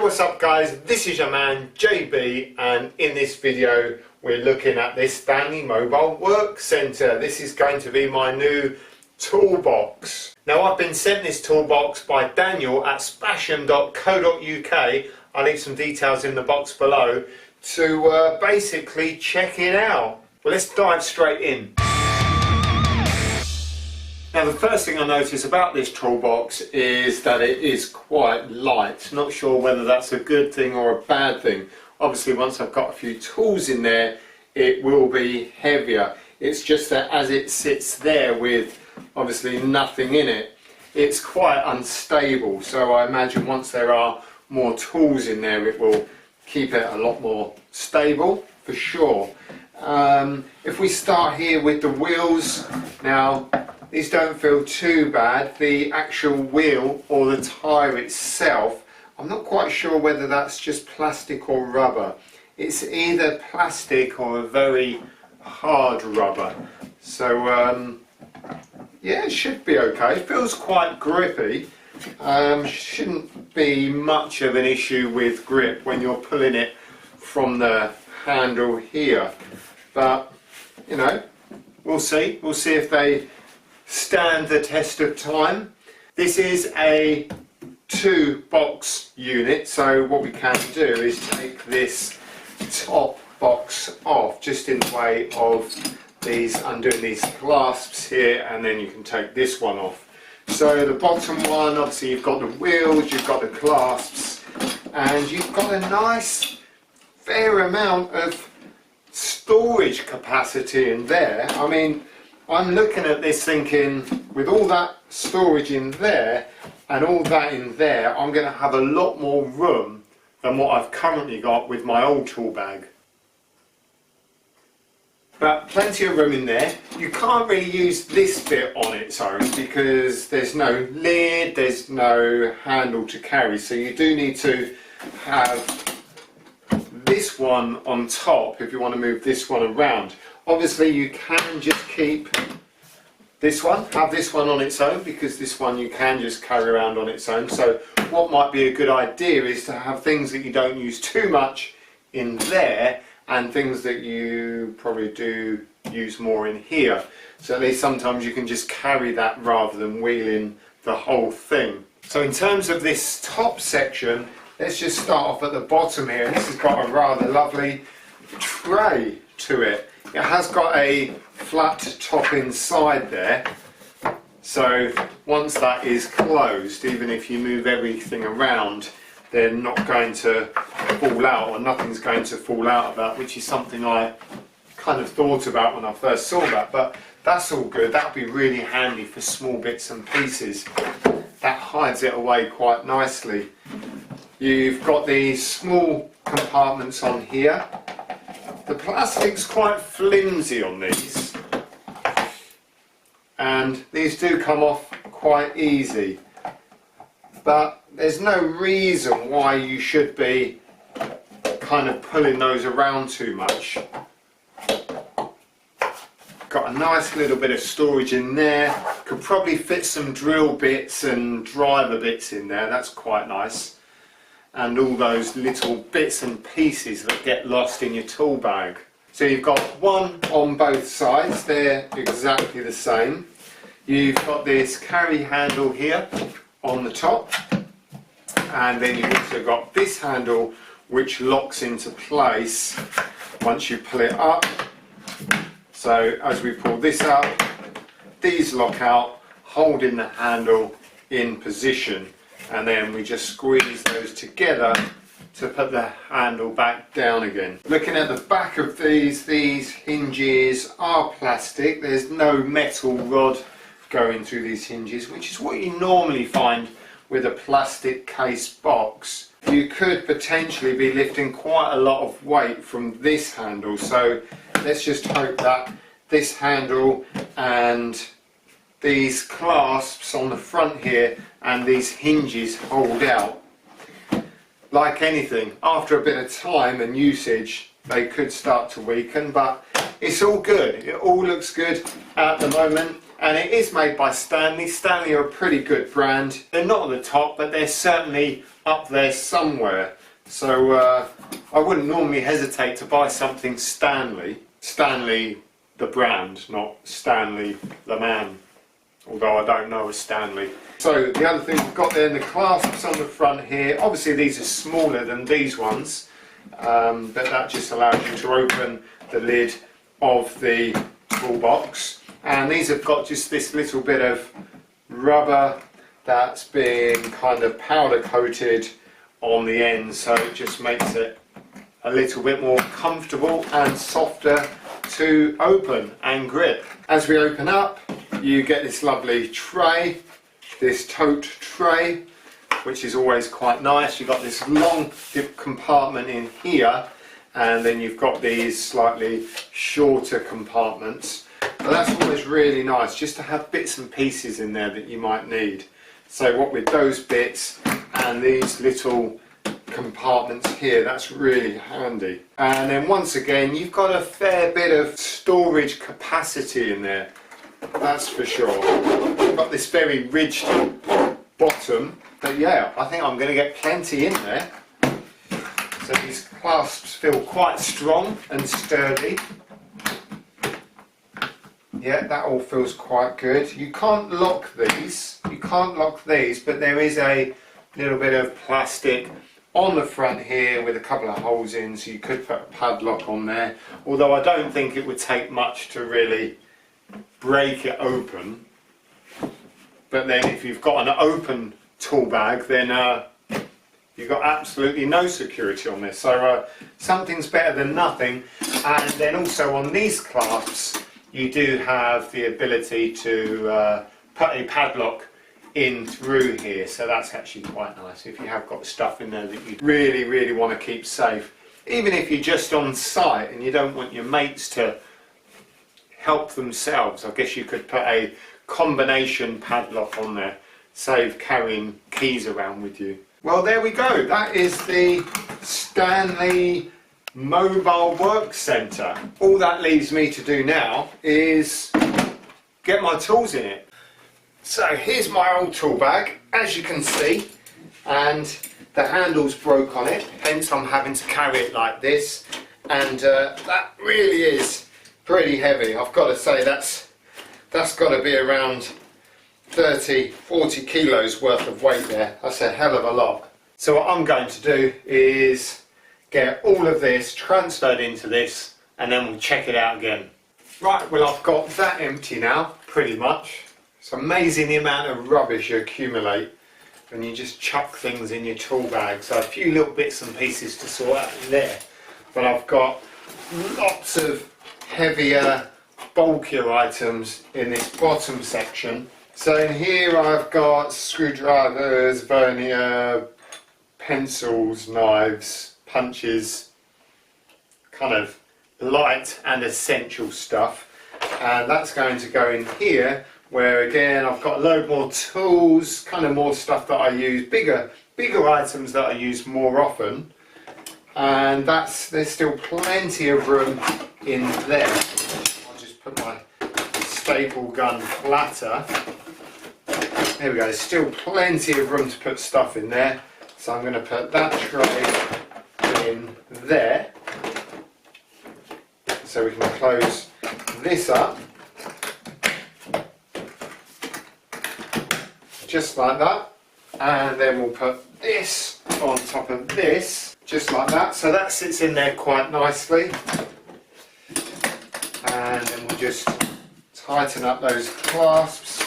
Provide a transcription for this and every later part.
what's up guys, this is your man JB, and in this video we're looking at this Stanley Mobile Work Centre. This is going to be my new toolbox. Now I've been sent this toolbox by Daniel at spasham.co.uk. I'll leave some details in the box below to basically check it out. Well, let's dive straight in. Now the first thing I notice about this toolbox is that it is quite light. Not sure whether that's a good thing or a bad thing. Obviously once I've got a few tools in there it will be heavier. It's just that as it sits there with obviously nothing in it, it's quite unstable. So I imagine once there are more tools in there it will keep it a lot more stable for sure. If we start here with the wheels, now these don't feel too bad. The actual wheel or the tyre itself, I'm not quite sure whether that's just plastic or rubber. It's either plastic or a very hard rubber. So yeah, it should be okay. It feels quite grippy. Shouldn't be much of an issue with grip when you're pulling it from the handle here. But you know, we'll see. We'll see if they stand the test of time. This is a 2-box unit, so what we can do is take this top box off just in the way of these, undoing these clasps here, and then you can take this one off. So the bottom one, obviously you've got the wheels, you've got the clasps, and you've got a nice fair amount of storage capacity in there. I mean, I'm looking at this thinking, with all that storage in there and all that in there, I'm going to have a lot more room than what I've currently got with my old tool bag. But plenty of room in there. You can't really use this bit on its own because there's no lid, there's no handle to carry, so you do need to have this one on top if you want to move this one around. Obviously you can just keep this one, have this one on its own, because this one you can just carry around on its own. So what might be a good idea is to have things that you don't use too much in there and things that you probably do use more in here. So at least sometimes you can just carry that rather than wheeling the whole thing. So in terms of this top section, let's just start off at the bottom here. This has got a rather lovely tray to it. It has got a flat top inside there, so once that is closed, even if you move everything around, they're not going to fall out, or nothing's going to fall out of that, which is something I kind of thought about when I first saw that. But that's all good. That would be really handy for small bits and pieces. That hides it away quite nicely. You've got these small compartments on here. The plastic's quite flimsy on these, and these do come off quite easy, but there's no reason why you should be kind of pulling those around too much. Got a nice little bit of storage in there. Could probably fit some drill bits and driver bits in there. That's quite nice. And all those little bits and pieces that get lost in your tool bag. So you've got one on both sides, they're exactly the same. You've got this carry handle here on the top, and then you've also got this handle which locks into place once you pull it up. So as we pull this up, these lock out, holding the handle in position. And then we just squeeze those together to put the handle back down again. Looking at the back of these hinges are plastic. There's no metal rod going through these hinges, which is what you normally find with a plastic case box. You could potentially be lifting quite a lot of weight from this handle, so let's just hope that this handle and these clasps on the front here and these hinges hold out. Like anything, after a bit of time and usage they could start to weaken, but it's all good. It all looks good at the moment. and it is made by Stanley. Stanley are a pretty good brand. They're not at the top, but they're certainly up there somewhere. So I wouldn't normally hesitate to buy something Stanley. Stanley the brand, not Stanley the man, although I don't know a Stanley. So the other thing we've got there, the clasps on the front here, obviously these are smaller than these ones, but that just allows you to open the lid of the toolbox. And these have got just this little bit of rubber that's been kind of powder coated on the end, so it just makes it a little bit more comfortable and softer to open and grip. As we open up, you get this lovely tray, this tote tray, which is always quite nice. You've got this long compartment in here, and then you've got these slightly shorter compartments. But that's always really nice, just to have bits and pieces in there that you might need. So what with those bits and these little compartments here, that's really handy. And then once again, you've got a fair bit of storage capacity in there, that's for sure. You've got this very ridged bottom, but yeah, I think I'm going to get plenty in there. So these clasps feel quite strong and sturdy. Yeah, that all feels quite good. You can't lock these, but there is a little bit of plastic on the front here with a couple of holes in, so you could put a padlock on there, although I don't think it would take much to really break it open. But then if you've got an open tool bag, then you've got absolutely no security on this, so something's better than nothing. And then also on these clasps, you do have the ability to put a padlock in through here, so that's actually quite nice if you have got stuff in there that you really want to keep safe. Even if you're just on site and you don't want your mates to help themselves, I guess you could put a combination padlock on there, save carrying keys around with you. Well, there we go, that is the Stanley Mobile Work Centre. All that leaves me to do now is get my tools in it. So here's my old tool bag, as you can see, and the handle's broke on it, hence I'm having to carry it like this, and that really is pretty heavy. I've got to say that's got to be around 30-40 kilos worth of weight there. That's a hell of a lot. So what I'm going to do is get all of this transferred into this, and then we'll check it out again. Right, well, I've got that empty now, pretty much. It's amazing the amount of rubbish you accumulate when you just chuck things in your tool bag. So a few little bits and pieces to sort out in there, but I've got lots of heavier, bulkier items in this bottom section. So in here I've got screwdrivers, vernier, pencils, knives, punches, kind of light and essential stuff, and that's going to go in here, where again I've got a load more tools, kind of more stuff that I use, bigger items that I use more often, and there's still plenty of room in there. I'll just put my staple gun flatter. There we go, there's still plenty of room to put stuff in there, so I'm going to put that tray in there, so we can close this up, just like that, and then we'll put this on top of this, just like that, so that sits in there quite nicely, and then we'll just tighten up those clasps,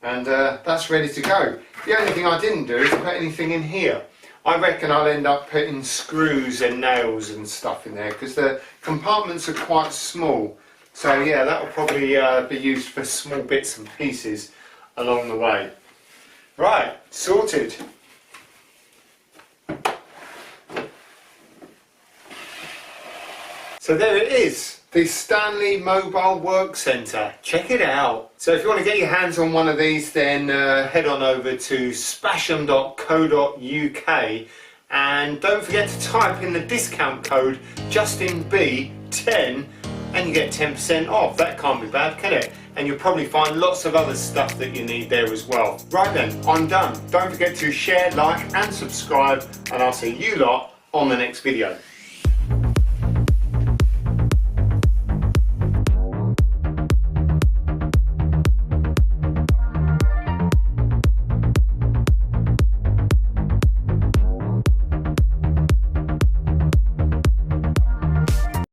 and that's ready to go. The only thing I didn't do is put anything in here. I reckon I'll end up putting screws and nails and stuff in there, because the compartments are quite small. So yeah, that will probably be used for small bits and pieces along the way. Right, sorted. So there it is, the Stanley Mobile Work Centre. Check it out. So if you want to get your hands on one of these, then head on over to spasham.co.uk, and don't forget to type in the discount code JustinB10 and you get 10% off. That can't be bad, can it? And you'll probably find lots of other stuff that you need there as well. Right then, I'm done. Don't forget to share, like and subscribe, and I'll see you lot on the next video.